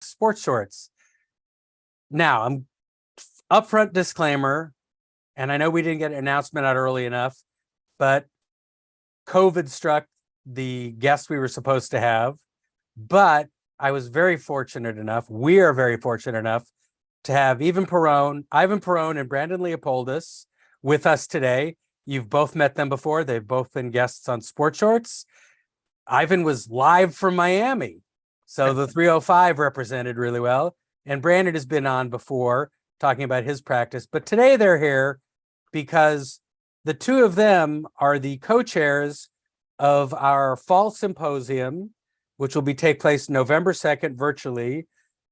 Sports Shorts. Now, I'm upfront disclaimer, and I know we didn't get an announcement out early enough, but COVID struck the guests we were supposed to have. But I was very fortunate enough, we are very fortunate enough to have Ivan Perone and Brandon Leopoldis with us today. You've both met them before. They've both been guests on Sports Shorts. Ivan was live from Miami, so the 305 represented really well. And Brandon has been on before talking about his practice. But today they're here because the two of them are the co-chairs of our fall symposium, which will take place November 2nd virtually.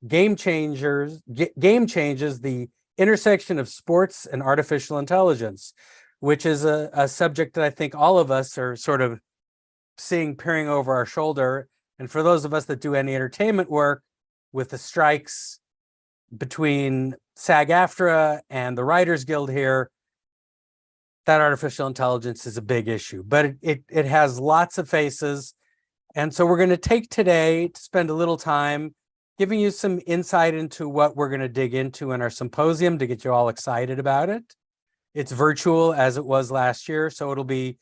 Game Changes, the intersection of sports and artificial intelligence, which is a subject that I think all of us are sort of seeing peering over our shoulder. And for those of us that do any entertainment work, with the strikes between SAG-AFTRA and the Writers Guild here, that artificial intelligence is a big issue, but it has lots of faces. And so we're going to take today to spend a little time giving you some insight into what we're going to dig into in our symposium to get you all excited about it. It's virtual as it was last year, so it'll be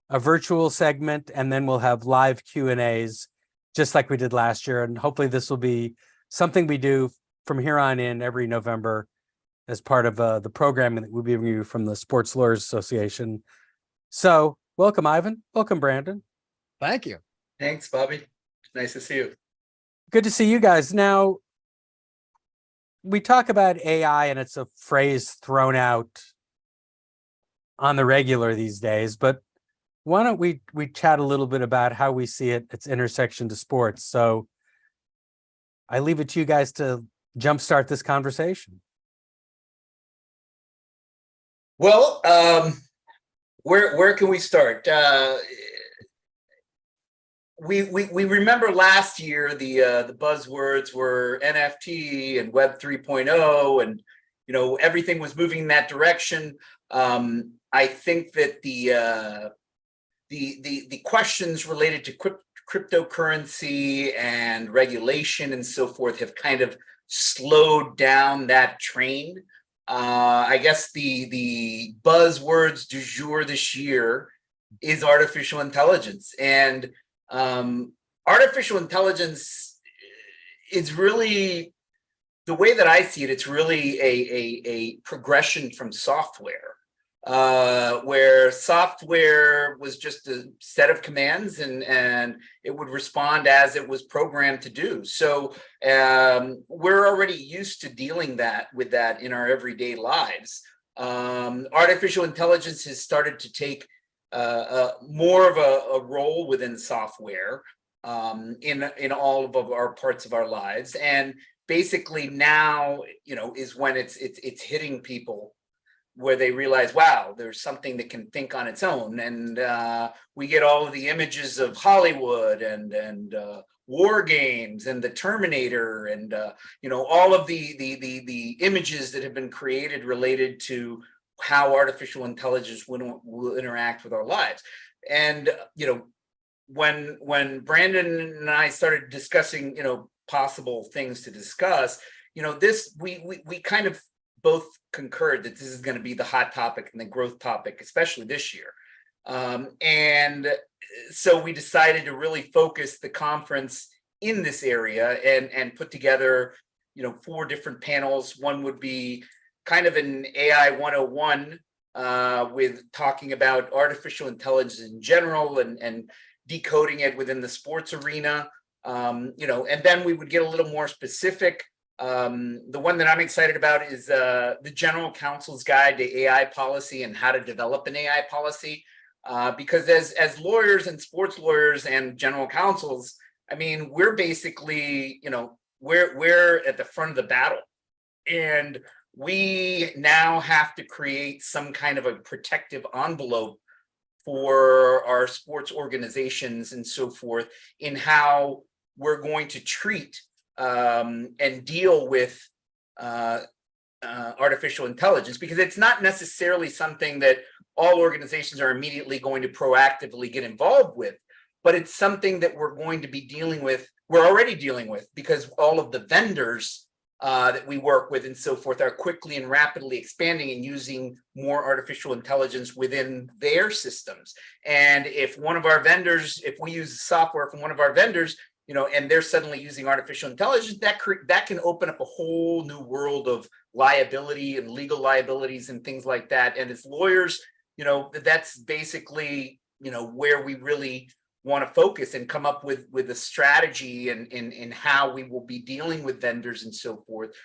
a virtual segment, and then we'll have live Q&As just like we did last year. And hopefully this will be something we do from here on in every November as part of the programming that we'll be giving you from the Sports Lawyers Association. So welcome, Ivan. Welcome, Brandon. Thank you. Thanks, Bobby. Nice to see you. Good to see you guys. Now, we talk about AI, and it's a phrase thrown out on the regular these days, but why don't we chat a little bit about how we see its intersection to sports? So I leave it to you guys to jumpstart this conversation. Well, where can we start? We remember last year the buzzwords were NFT and Web 3.0, and everything was moving in that direction. I think that the questions related to cryptocurrency and regulation and so forth have kind of slowed down that train. I guess the buzzwords du jour this year is artificial intelligence, and artificial intelligence is really, the way that I see it, it's really a progression from software, where software was just a set of commands and it would respond as it was programmed to do. So we're already used to dealing with that in our everyday lives. Artificial intelligence has started to take more of a role within software in all of our parts of our lives, and basically now is when it's hitting people where they realize, wow, there's something that can think on its own. And we get all of the images of Hollywood and war games and the Terminator and all of the images that have been created related to how artificial intelligence will interact with our lives. And when Brandon and I started discussing possible things to discuss, this we kind of both concurred that this is going to be the hot topic and the growth topic, especially this year. And so we decided to really focus the conference in this area and put together 4 different panels. One would be kind of an AI 101 with talking about artificial intelligence in general and decoding it within the sports arena. And then we would get a little more specific. The one that I'm excited about is the General Counsel's Guide to AI Policy and how to develop an AI policy. Because as lawyers and sports lawyers and general counsels, I mean, we're basically, we're at the front of the battle. And we now have to create some kind of a protective envelope for our sports organizations and so forth in how we're going to treat and deal with artificial intelligence, because it's not necessarily something that all organizations are immediately going to proactively get involved with, but it's something that we're going to be dealing with we're already dealing with, because all of the vendors that we work with and so forth are quickly and rapidly expanding and using more artificial intelligence within their systems. And if one of our vendors, if we use software from one of our vendors, and they're suddenly using artificial intelligence, that can open up a whole new world of liability and legal liabilities and things like that. And as lawyers, that's basically, where we really want to focus and come up with a strategy and how we will be dealing with vendors and so forth.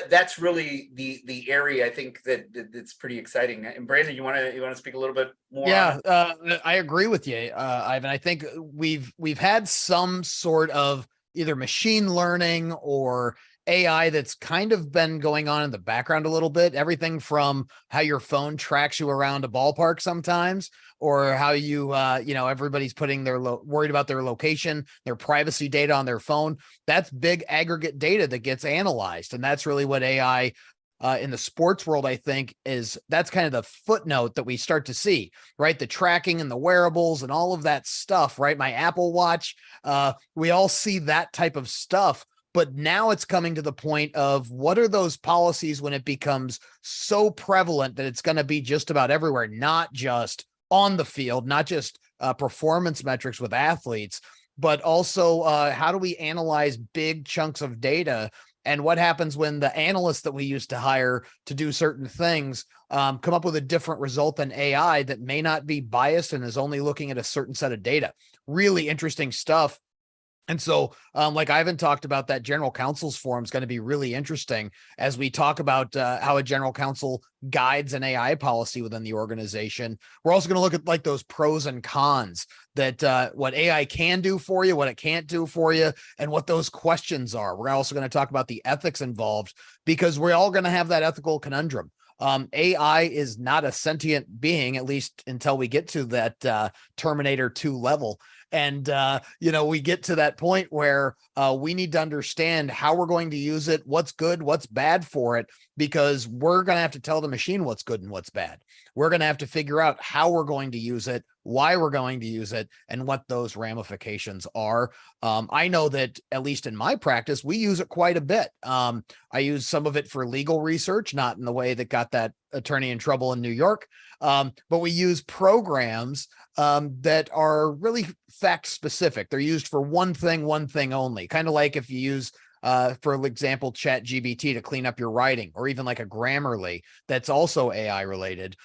That's really the area I think that's pretty exciting. And Brandon, you want to speak a little bit more? Yeah, I agree with you, Ivan. I think we've had some sort of either machine learning or AI that's kind of been going on in the background a little bit. Everything from how your phone tracks you around a ballpark sometimes, or how everybody's putting worried about their location, their privacy data on their phone. That's big aggregate data that gets analyzed. And that's really what AI in the sports world, I think, that's kind of the footnote that we start to see, right? The tracking and the wearables and all of that stuff, right? My Apple Watch, we all see that type of stuff. But now it's coming to the point of what are those policies when it becomes so prevalent that it's going to be just about everywhere, not just on the field, not just performance metrics with athletes, but also how do we analyze big chunks of data? And what happens when the analysts that we used to hire to do certain things come up with a different result than AI that may not be biased and is only looking at a certain set of data? Really interesting stuff. And so, like Ivan talked about, that general counsel's forum is going to be really interesting as we talk about how a general counsel guides an AI policy within the organization. We're also going to look at like those pros and cons, that what AI can do for you, what it can't do for you, and what those questions are. We're also going to talk about the ethics involved, because we're all going to have that ethical conundrum. AI is not a sentient being, at least until we get to that Terminator 2 level. And, we get to that point where we need to understand how we're going to use it, what's good, what's bad for it, because we're going to have to tell the machine what's good and what's bad. We're going to have to figure out how we're going to use it, why we're going to use it, and what those ramifications are. I know that, at least in my practice, we use it quite a bit. I use some of it for legal research, not in the way that got that attorney in trouble in New York, but we use programs that are really fact specific. They're used for one thing only, kind of like if you use for example, ChatGPT to clean up your writing, or even like a Grammarly that's also AI related.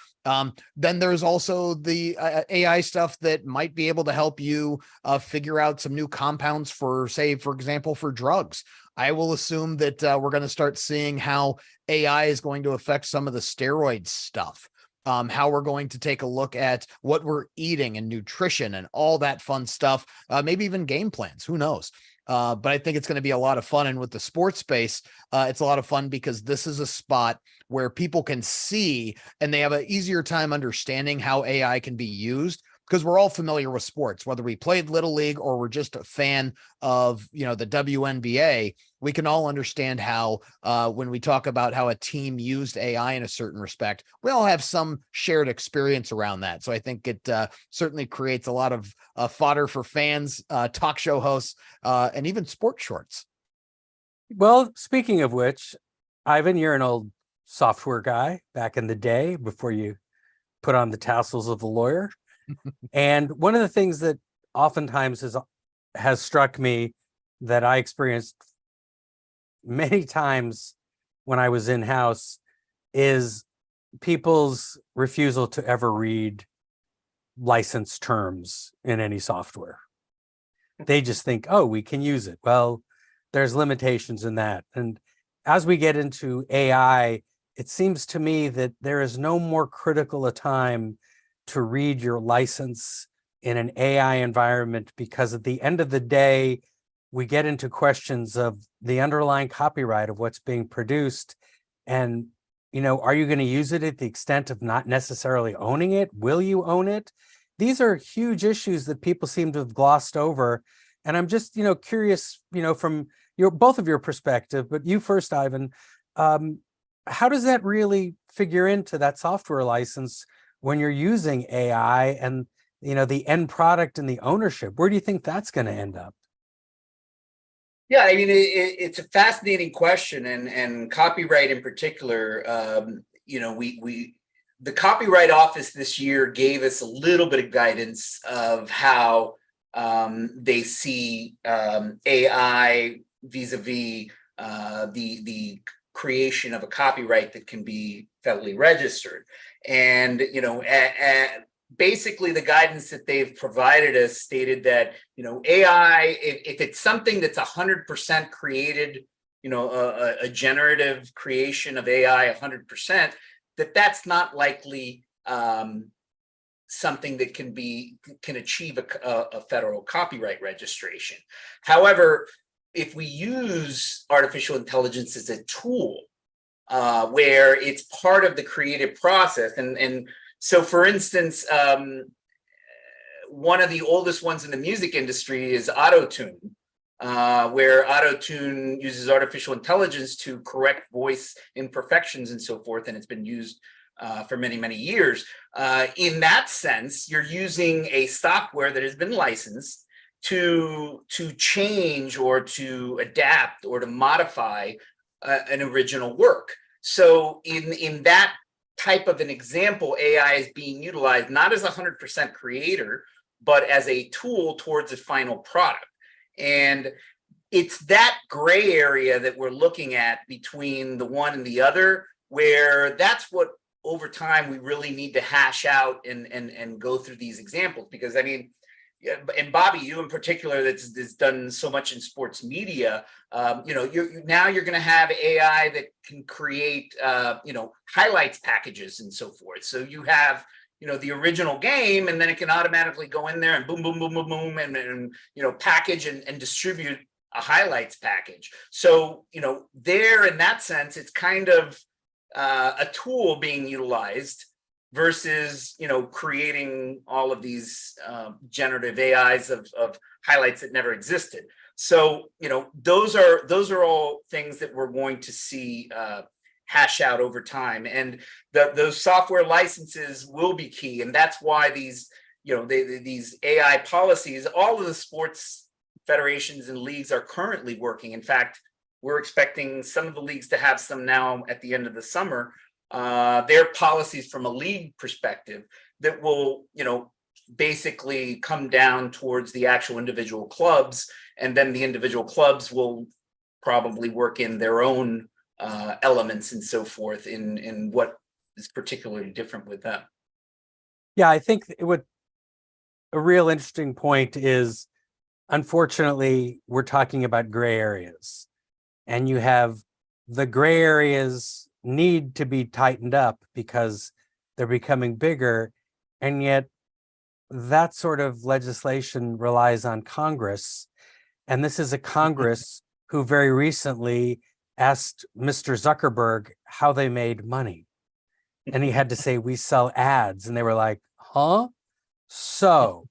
Then there's also the AI stuff that might be able to help you figure out some new compounds for, say, for example, for drugs. I will assume that we're going to start seeing how AI is going to affect some of the steroid stuff. How we're going to take a look at what we're eating and nutrition and all that fun stuff, maybe even game plans, who knows? But I think it's going to be a lot of fun. And with the sports space, it's a lot of fun because this is a spot where people can see and they have an easier time understanding how AI can be used, because we're all familiar with sports, whether we played Little League or we're just a fan of, the WNBA. We can all understand how, when we talk about how a team used AI in a certain respect, we all have some shared experience around that. So I think it certainly creates a lot of fodder for fans, talk show hosts, and even sports shorts. Well, speaking of which, Ivan, you're an old software guy back in the day before you put on the tassels of the lawyer. And one of the things that oftentimes has struck me, that I experienced many times when I was in-house, is people's refusal to ever read license terms in any software. They just think, oh, we can use it. Well, there's limitations in that. And as we get into AI, it seems to me that there is no more critical a time to read your license in an AI environment, because at the end of the day, we get into questions of the underlying copyright of what's being produced. And, are you going to use it at the extent of not necessarily owning it? Will you own it? These are huge issues that people seem to have glossed over. And I'm just, curious, from both of your perspective, but you first, Ivan, how does that really figure into that software license when you're using AI? And the end product and the ownership, where do you think that's going to end up? Yeah, I mean, it's a fascinating question, and copyright in particular. The Copyright Office this year gave us a little bit of guidance of how they see AI vis-a-vis the creation of a copyright that can be federally registered. And basically the guidance that they've provided us stated that AI, if it's something that's 100% created, a generative creation of AI 100%, that's not likely something that can achieve a federal copyright registration. However, if we use artificial intelligence as a tool where it's part of the creative process, and so for instance, one of the oldest ones in the music industry is Auto-Tune, where Auto-Tune uses artificial intelligence to correct voice imperfections and so forth, and it's been used for many, many years. In that sense, you're using a software that has been licensed to change or to adapt or to modify an original work. So in that type of an example, AI is being utilized not as 100% creator, but as a tool towards a final product. And it's that gray area that we're looking at between the one and the other, where that's what over time we really need to hash out and go through these examples. Because I mean, and Bobby, you in particular, that's done so much in sports media, you're going to have AI that can create, highlights packages and so forth. So you have, the original game, and then it can automatically go in there and boom, boom, boom, boom, boom, and package and distribute a highlights package. So, there in that sense, it's kind of a tool being utilized versus creating all of these generative AIs of highlights that never existed. So those are all things that we're going to see hash out over time, and those software licenses will be key. And that's why these these AI policies, all of the sports federations and leagues are currently working. In fact, we're expecting some of the leagues to have some now at the end of the summer. Their policies from a league perspective that will, basically come down towards the actual individual clubs, and then the individual clubs will probably work in their own elements and so forth in what is particularly different with them. Yeah, I think a real interesting point is, unfortunately, we're talking about gray areas, and you have the gray areas need to be tightened up because they're becoming bigger, and yet that sort of legislation relies on Congress, and this is a Congress who very recently asked Mr. Zuckerberg how they made money, and he had to say, we sell ads, and they were like, huh? So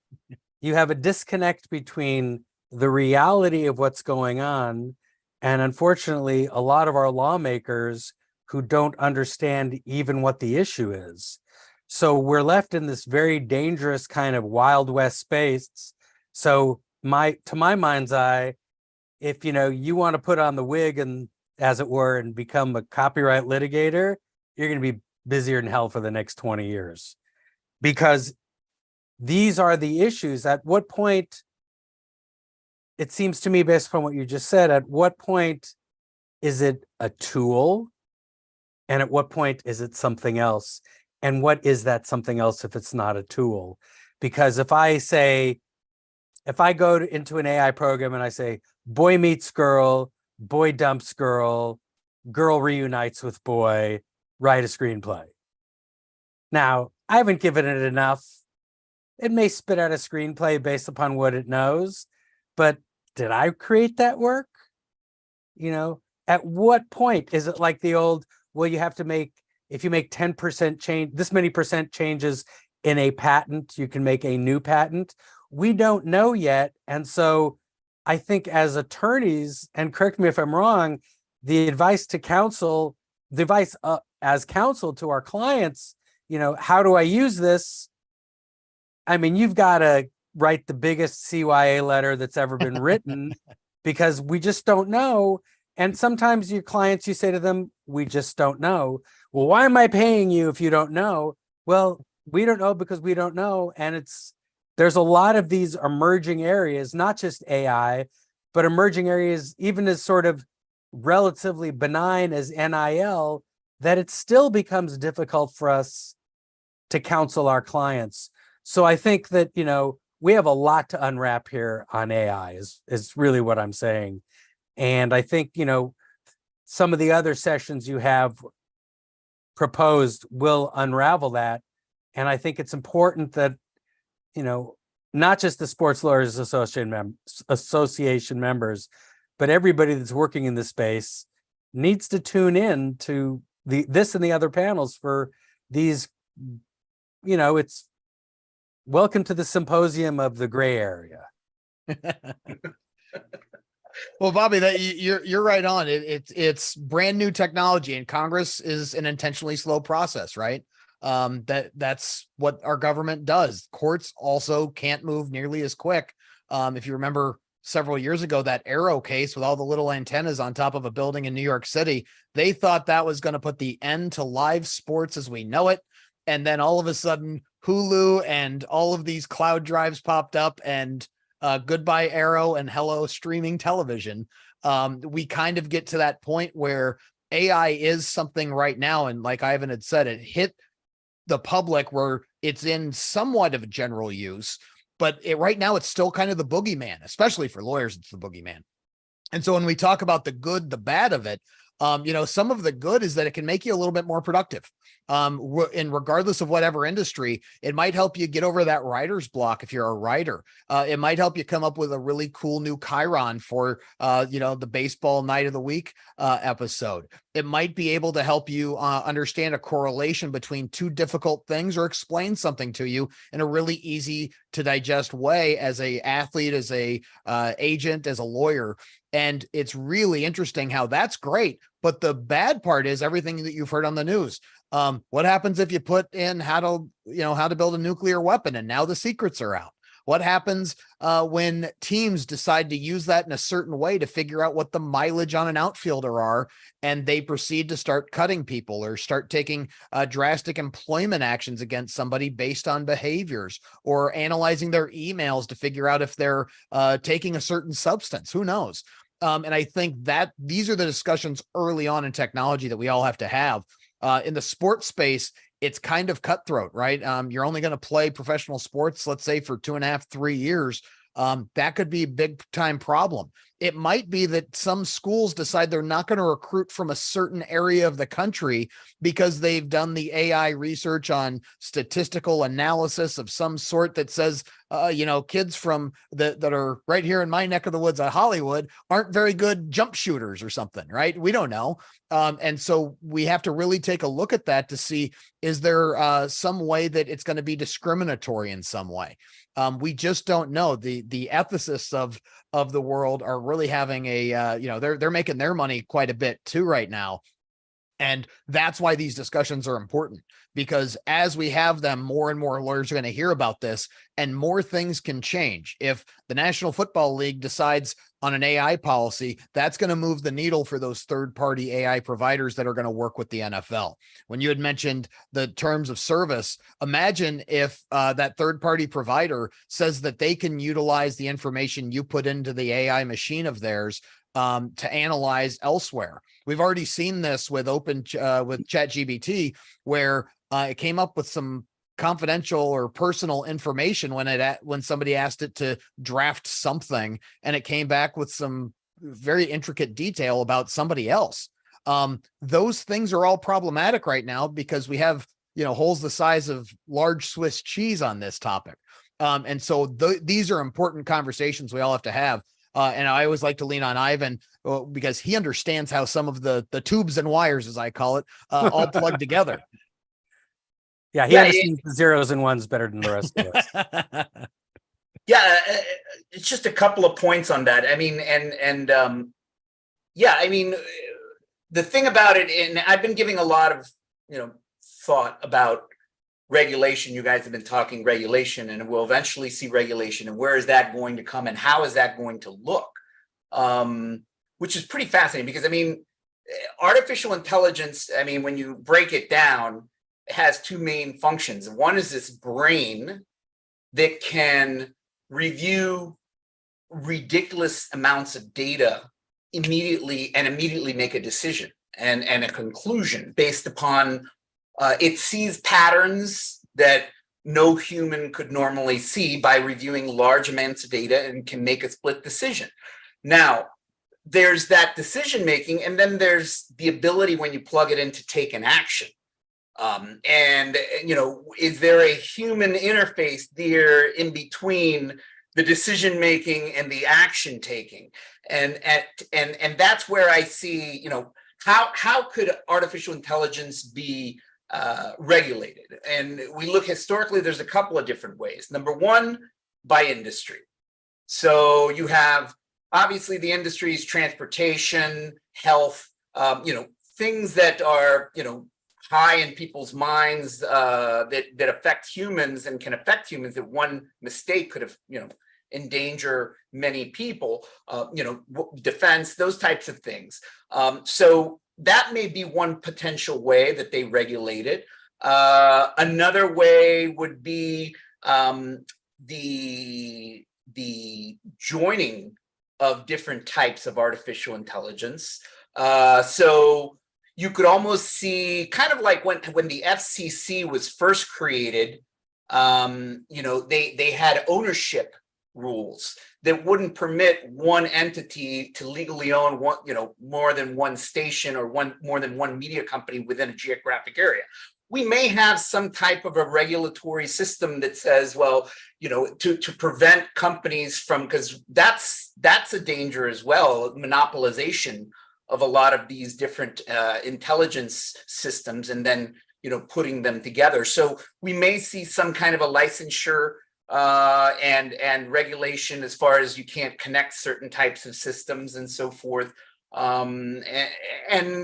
you have a disconnect between the reality of what's going on and, unfortunately, a lot of our lawmakers who don't understand even what the issue is. So we're left in this very dangerous kind of Wild West space. So to my mind's eye, if you want to put on the wig and, as it were, and become a copyright litigator, you're going to be busier than hell for the next 20 years. Because these are the issues. At what point, it seems to me, based upon what you just said, at what point is it a tool? And at what point is it something else? And what is that something else if it's not a tool? Because if I go into an AI program and I say, boy meets girl, boy dumps girl, girl reunites with boy, write a screenplay. Now, I haven't given it enough. It may spit out a screenplay based upon what it knows, but did I create that work? At what point is it like the old, well, you have to make, if you make 10% change, this many percent changes in a patent, you can make a new patent. We don't know yet. And so I think as attorneys, and correct me if I'm wrong, the advice as counsel to our clients, how do I use this? I mean, you've got to write the biggest CYA letter that's ever been written because we just don't know. And sometimes your clients, you say to them, we just don't know. Well, why am I paying you if you don't know? Well, we don't know because we don't know. And there's a lot of these emerging areas, not just AI, but emerging areas, even as sort of relatively benign as NIL, that it still becomes difficult for us to counsel our clients. So I think that, we have a lot to unwrap here on AI is really what I'm saying. And I think, some of the other sessions you have proposed will unravel that. And I think it's important that, not just the Sports Lawyers Association members, but everybody that's working in this space needs to tune in to this and the other panels for these, it's welcome to the symposium of the gray area. Well, Bobby, that you're right on. It's brand new technology, and Congress is an intentionally slow process, right? That's what our government does. Courts also can't move nearly as quick. If you remember several years ago, that Arrow case with all the little antennas on top of a building in New York City, they thought that was going to put the end to live sports as we know it. And then all of a sudden, Hulu and all of these cloud drives popped up, and goodbye Arrow and hello streaming television. We kind of get to that point where AI is something right now. And like Ivan had said, it hit the public where it's in somewhat of a general use, but right now it's still kind of the boogeyman, especially for lawyers. It's the boogeyman. And so when we talk about the good, the bad of it, some of the good is that it can make you a little bit more productive. And regardless of whatever industry, it might help you get over that writer's block. If you're a writer, it might help you come up with a really cool new Chiron for, the baseball night of the week episode. It might be able to help you understand a correlation between two difficult things, or explain something to you in a really easy to digest way as a athlete, as a agent, as a lawyer. And it's really interesting how that's great. But the bad part is everything that you've heard on the news. What happens if you put in how to build a nuclear weapon, and now the secrets are out? What happens when teams decide to use that in a certain way to figure out what the mileage on an outfielder are, and they proceed to start cutting people or start taking drastic employment actions against somebody based on behaviors, or analyzing their emails to figure out if they're taking a certain substance? Who knows? And I think that these are the discussions early on in technology that we all have to have. In the sports space, it's kind of cutthroat, right? You're only going to play professional sports, let's say, for 2.5, 3 years. That could be a big time problem. It might be that some schools decide they're not going to recruit from a certain area of the country because they've done the AI research on statistical analysis of some sort that says, kids from that are right here in my neck of the woods at Hollywood aren't very good jump shooters or something, right? We don't know. And so we have to really take a look at that to see, is there some way that it's going to be discriminatory in some way? We just don't know. The ethicists of the world are really having they're making their money quite a bit too right now. And that's why these discussions are important, because as we have them, more and more lawyers are going to hear about this, and more things can change. If the National Football League decides on an AI policy, that's going to move the needle for those third-party AI providers that are going to work with the NFL. When you had mentioned the terms of service, imagine if that third-party provider says that they can utilize the information you put into the AI machine of theirs to analyze elsewhere. We've already seen this with with ChatGPT, where it came up with some confidential or personal information when somebody asked it to draft something, and it came back with some very intricate detail about somebody else. Those things are all problematic right now because we have holes the size of large Swiss cheese on this topic. And so these are important conversations we all have to have. And I always like to lean on Ivan because he understands how some of the tubes and wires, as I call it, all plug together. Yeah, he understands the zeros and ones better than the rest of us. Yeah, it's just a couple of points on that. I mean, the thing about it, and I've been giving a lot of thought about regulation. You guys have been talking regulation, and we'll eventually see regulation. And where is that going to come, and how is that going to look? Which is pretty fascinating, because I mean, artificial intelligence, I mean, when you break it down, it has two main functions. One is this brain that can review ridiculous amounts of data immediately and immediately make a decision and a conclusion based upon it sees patterns that no human could normally see by reviewing large amounts of data, and can make a split decision. Now, there's that decision making, and then there's the ability when you plug it in to take an action. And you know, is there a human interface there in between the decision making and the action taking? And that's where I see, you know, how could artificial intelligence be regulated? And we look historically, there's a couple of different ways. Number one, by industry. So you have obviously the industries, transportation, health, you know, things that are, you know, high in people's minds, that affect humans and can affect humans, that one mistake could have, you know, endanger many people, you know, defense, those types of things. So that may be one potential way that they regulate it. Another way would be the joining of different types of artificial intelligence. So you could almost see, kind of like when the FCC was first created, you know, they had ownership rules that wouldn't permit one entity to legally own one, you know, more than one station or more than one media company within a geographic area. We may have some type of a regulatory system that says, well, you know, to prevent companies from, because that's a danger as well, monopolization of a lot of these different intelligence systems, and then, you know, putting them together. So we may see some kind of a licensure and regulation as far as you can't connect certain types of systems and so forth. And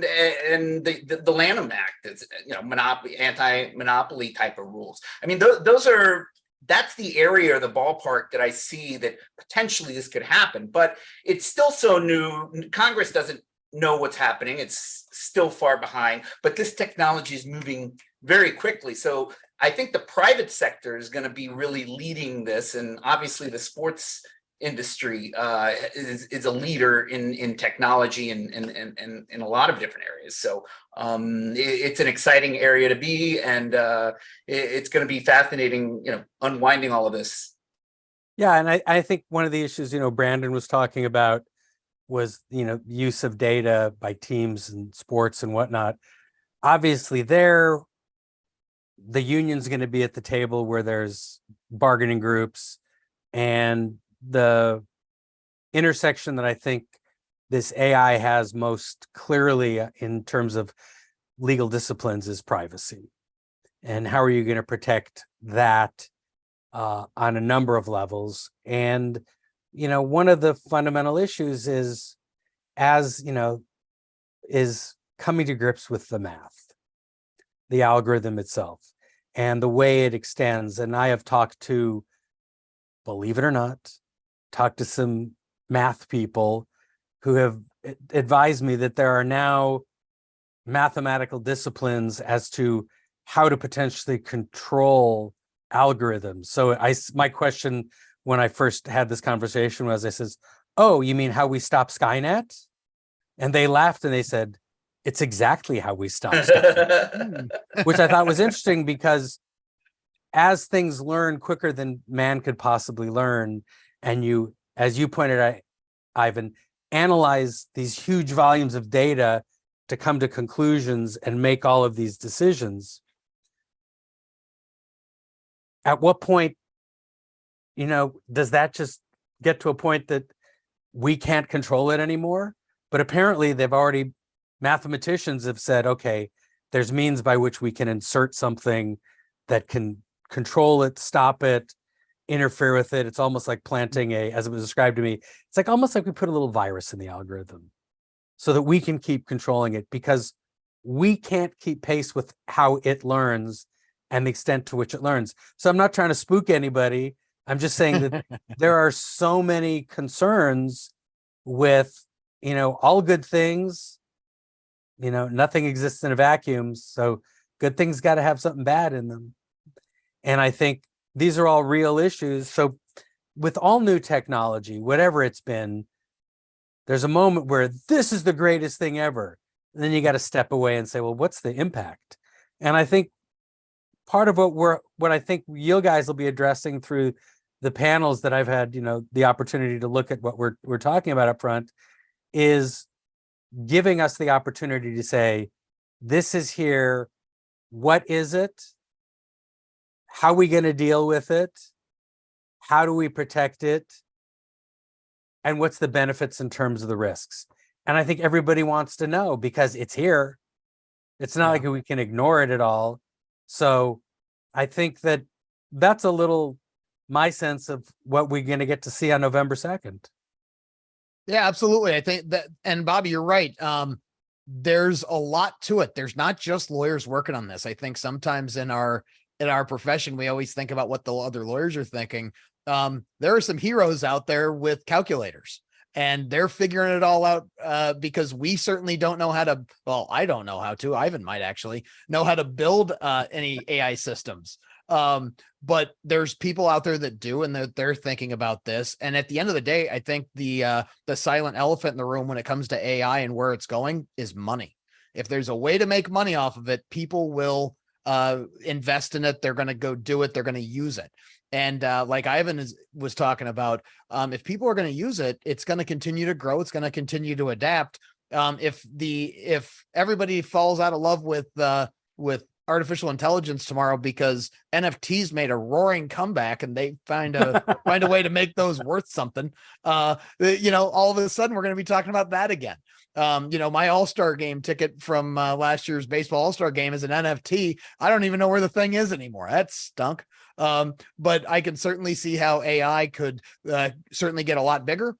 the Lanham Act is, you know, monopoly, anti-monopoly type of rules. I mean, that's the area or the ballpark that I see that potentially this could happen, but it's still so new. Congress doesn't know what's happening. It's still far behind, but this technology is moving very quickly. So I think the private sector is going to be really leading this, and obviously the sports industry is a leader in technology and in a lot of different areas. So it's an exciting area to be, and it's going to be fascinating, you know, unwinding all of this. Yeah, and I think one of the issues, you know, Brandon was talking about was, you know, use of data by teams and sports and whatnot. Obviously, the union's going to be at the table where there's bargaining groups, and the intersection that I think this AI has most clearly in terms of legal disciplines is privacy. And how are you going to protect that on a number of levels? And, you know, one of the fundamental issues is, as you know, is coming to grips with the math, the algorithm itself, and the way it extends. And I have talked to, believe it or not, talked to some math people who have advised me that there are now mathematical disciplines as to how to potentially control algorithms. So my question when I first had this conversation was, I says, oh, you mean how we stop Skynet? And they laughed and they said, it's exactly how we stop Skynet. Which I thought was interesting, because as things learn quicker than man could possibly learn, and you, as you pointed out, Ivan, analyze these huge volumes of data to come to conclusions and make all of these decisions, at what point, you know, does that just get to a point that we can't control it anymore? But apparently mathematicians have said, okay, there's means by which we can insert something that can control it, stop it, interfere with it. It's almost like planting as it was described to me, it's like almost like we put a little virus in the algorithm so that we can keep controlling it, because we can't keep pace with how it learns. and the extent to which it learns. So I'm not trying to spook anybody. I'm just saying that there are so many concerns with, all good things, nothing exists in a vacuum. So good things got to have something bad in them. And I think these are all real issues. So with all new technology, whatever it's been, there's a moment where this is the greatest thing ever. And then you got to step away and say, well, what's the impact? And I think part of what I think you guys will be addressing through the panels that I've had, the opportunity to look at what we're talking about up front, is giving us the opportunity to say, this is here. What is it? How are we going to deal with it? How do we protect it? And what's the benefits in terms of the risks? And I think everybody wants to know because it's here. It's not like we can ignore it at all. So I think that's a little my sense of what we're going to get to see on November 2nd. Yeah, absolutely. I think that, and Bobby, you're right. There's a lot to it. There's not just lawyers working on this. I think sometimes in our profession, we always think about what the other lawyers are thinking. There are some heroes out there with calculators and they're figuring it all out because we certainly don't know how to, well, I don't know how to, Ivan might actually know how to build any AI systems. But there's people out there that do, and they're thinking about this. And at the end of the day, I think the silent elephant in the room when it comes to AI and where it's going is money. If there's a way to make money off of it, people will invest in it. They're going to go do it. They're going to use it. And like Ivan was talking about, if people are going to use it, it's going to continue to grow. It's going to continue to adapt. If everybody falls out of love with artificial intelligence tomorrow because NFTs made a roaring comeback and they find a way to make those worth something, all of a sudden we're going to be talking about that again. My All-Star game ticket from last year's baseball All-Star game is an NFT. I don't even know where the thing is anymore. That stunk. But I can certainly see how AI could certainly get a lot bigger,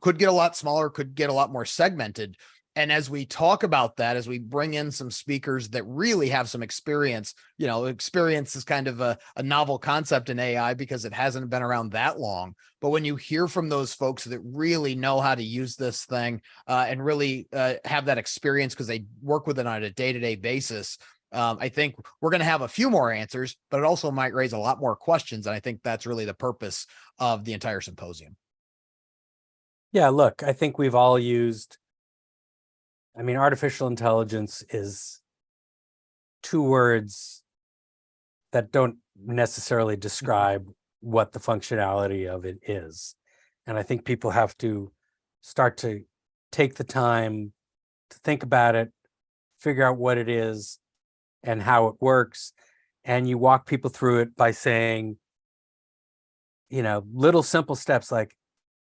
could get a lot smaller, could get a lot more segmented. And as we talk about that, as we bring in some speakers that really have some experience, experience is kind of a novel concept in AI because it hasn't been around that long. But when you hear from those folks that really know how to use this thing and really have that experience because they work with it on a day-to-day basis, I think we're going to have a few more answers, but it also might raise a lot more questions. And I think that's really the purpose of the entire symposium. Yeah, look, I think we've all used, artificial intelligence is two words that don't necessarily describe what the functionality of it is. And I think people have to start to take the time to think about it, figure out what it is and how it works. And you walk people through it by saying, little simple steps like,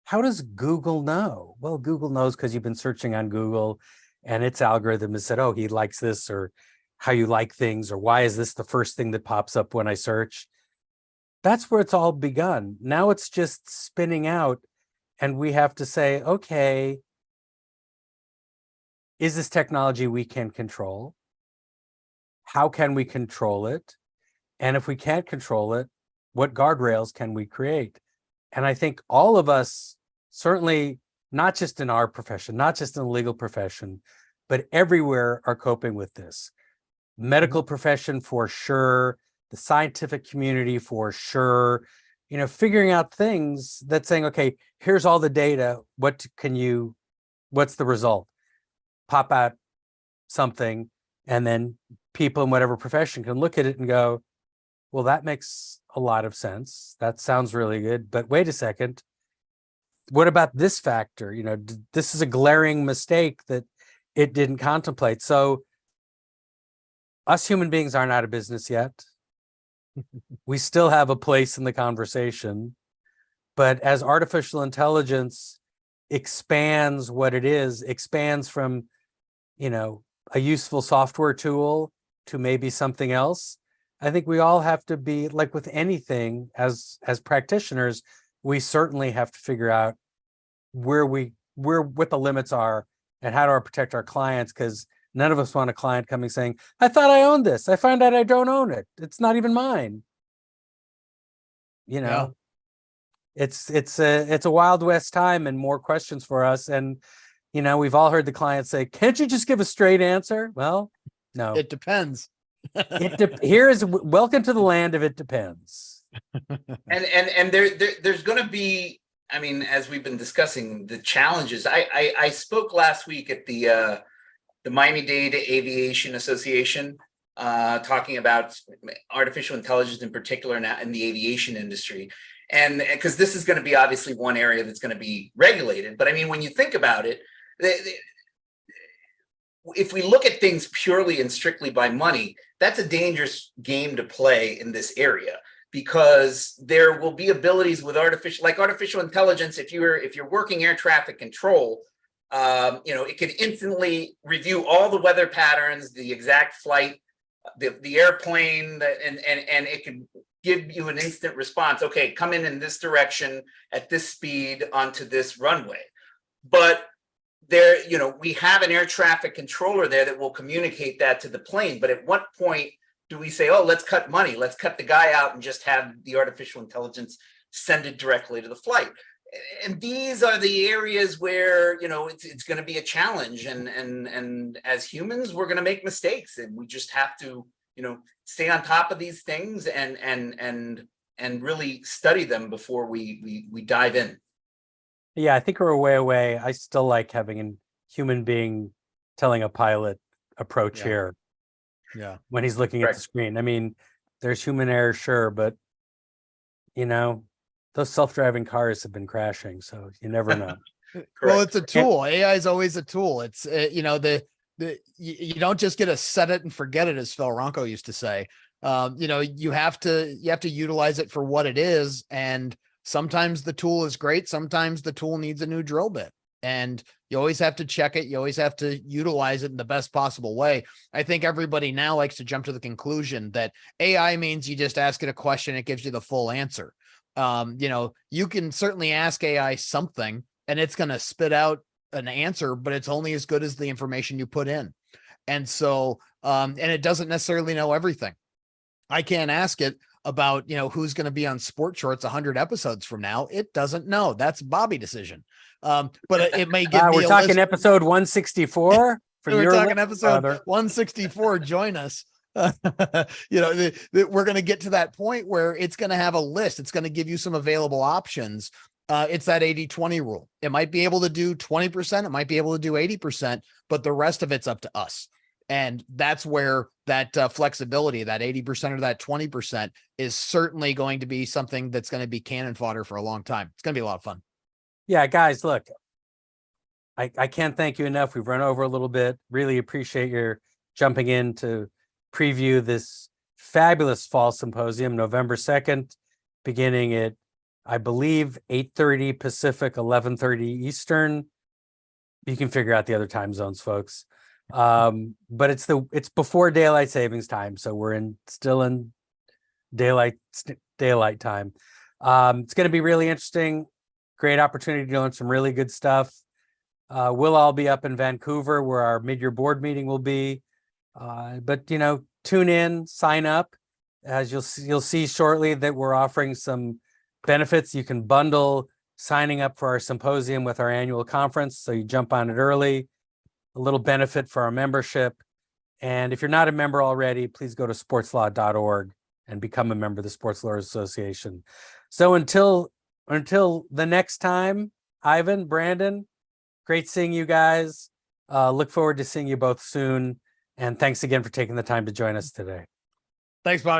how does Google know? Well, Google knows because you've been searching on Google and its algorithm has said, oh, he likes this, or how you like things, or why is this the first thing that pops up when I search? That's where it's all begun. Now it's just spinning out and we have to say, okay, is this technology we can control? How can we control it? And if we can't control it, what guardrails can we create? And I think all of us, certainly not just in our profession, not just in the legal profession, but everywhere are coping with this. Medical profession for sure, the scientific community for sure, figuring out things that saying, okay, here's all the data. What's the result? Pop out something, and then people in whatever profession can look at it and go, well, that makes a lot of sense. That sounds really good. But wait a second. What about this factor? This is a glaring mistake that it didn't contemplate. So us human beings aren't out of business yet. We still have a place in the conversation. But as artificial intelligence expands what it is, expands from, a useful software tool to maybe something else, I think we all have to be, like with anything, as practitioners, we certainly have to figure out what the limits are and how to protect our clients, because None of us want a client coming saying, I thought I owned this. I find out I don't own it. It's not even mine. You know, it's a Wild West time and more questions for us. And, you know, we've all heard the client say, can't you just give a straight answer? Well, no. It depends. Here is welcome to the land of it depends. And there's going to be, I mean, as we've been discussing the challenges, I spoke last week at the Miami-Dade Aviation Association, talking about artificial intelligence in particular in the aviation industry. And because this is going to be obviously one area that's going to be regulated. But I mean, when you think about it, if we look at things purely and strictly by money, that's a dangerous game to play in this area, because there will be abilities with artificial intelligence. If you're working air traffic control, you know, it could instantly review all the weather patterns, the exact flight, the airplane, and it could give you an instant response. Okay, come in this direction at this speed onto this runway. But there, you know, we have an air traffic controller there that will communicate that to the plane. But at what point do we say, oh, let's cut money, let's cut the guy out and just have the artificial intelligence send it directly to the flight? And these are the areas where, you know, it's going to be a challenge, and as humans, we're going to make mistakes, and we just have to, you know, stay on top of these things and really study them before we dive in. Yeah, I think we're way away. I still like having a human being telling a pilot approach here. Yeah. When he's looking at the screen. I mean, there's human error, sure, but you know, those self-driving cars have been crashing, so you never know. Well, it's a tool. AI is always a tool. It's you know, you don't just get to set it and forget it, as Phil Ronco used to say. You know, you have to utilize it for what it is, and sometimes the tool is great, sometimes the tool needs a new drill bit, and you always have to check it. You always have to utilize it in the best possible way. I think everybody now likes to jump to the conclusion that AI means you just ask it a question, it gives you the full answer. You know, you can certainly ask AI something and it's going to spit out an answer, but it's only as good as the information you put in. And so, and it doesn't necessarily know everything. I can't ask it about, you know, who's going to be on Sport Shorts 100 episodes from now. It doesn't know. That's a Bobby decision. But it may give me we're talking episode 164. We're talking episode 164. Join us. You know, we're going to get to that point where it's going to have a list. It's going to give you some available options. It's that 80-20 rule. It might be able to do 20%. It might be able to do 80%, but the rest of it's up to us. And that's where that flexibility, that 80% or that 20% is certainly going to be something that's going to be cannon fodder for a long time. It's going to be a lot of fun. Yeah, guys, look, I can't thank you enough. We've run over a little bit. Really appreciate your jumping in to preview this fabulous fall symposium, November 2nd, beginning at, I believe, 8:30 Pacific, 11:30 Eastern. You can figure out the other time zones, folks. But it's before daylight savings time, so we're still in daylight time. It's going to be really interesting. Great opportunity to learn some really good stuff. We'll all be up in Vancouver where our mid-year board meeting will be. But you know, tune in, sign up. As you'll see shortly that we're offering some benefits. You can bundle signing up for our symposium with our annual conference, so you jump on it early. A little benefit for our membership. And if you're not a member already, please go to sportslaw.org and become a member of the Sports Lawyers Association. So until the next time, Ivan, Brandon, great seeing you guys. Look forward to seeing you both soon. And thanks again for taking the time to join us today. Thanks, Bobby.